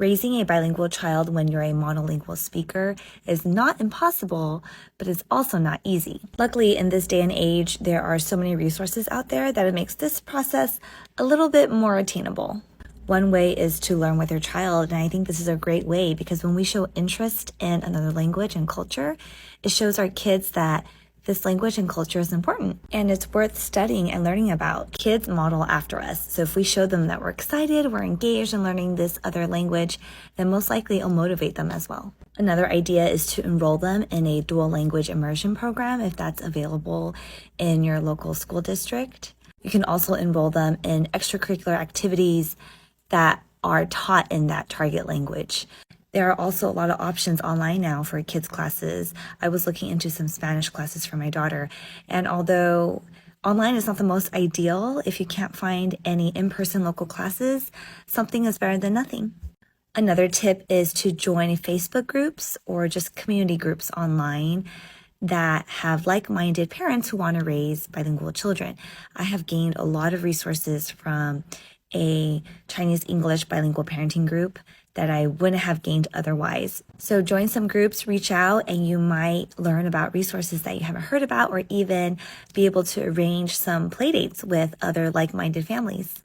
Raising a bilingual child when you're a monolingual speaker is not impossible, but it's also not easy. Luckily, in this day and age, there are so many resources out there that it makes this process a little bit more attainable. One way is to learn with your child, and I think this is a great way because when we show interest in another language and culture, it shows our kids that this language and culture is important and it's worth studying and learning about. Kids model after us. So if we show them that we're excited, we're engaged in learning this other language, then most likely it'll motivate them as well. Another idea is to enroll them in a dual language immersion program if that's available in your local school district. You can also enroll them in extracurricular activities that are taught in that target language. There are also a lot of options online now for kids' classes. I was looking into some Spanish classes for my daughter, and although online is not the most ideal, if you can't find any in-person local classes, something is better than nothing. Another tip is to join Facebook groups or just community groups online that have like-minded parents who want to raise bilingual children. I have gained a lot of resources from a Chinese-English bilingual parenting group that I wouldn't have gained otherwise. So join some groups, reach out, and you might learn about resources that you haven't heard about or even be able to arrange some playdates with other like-minded families.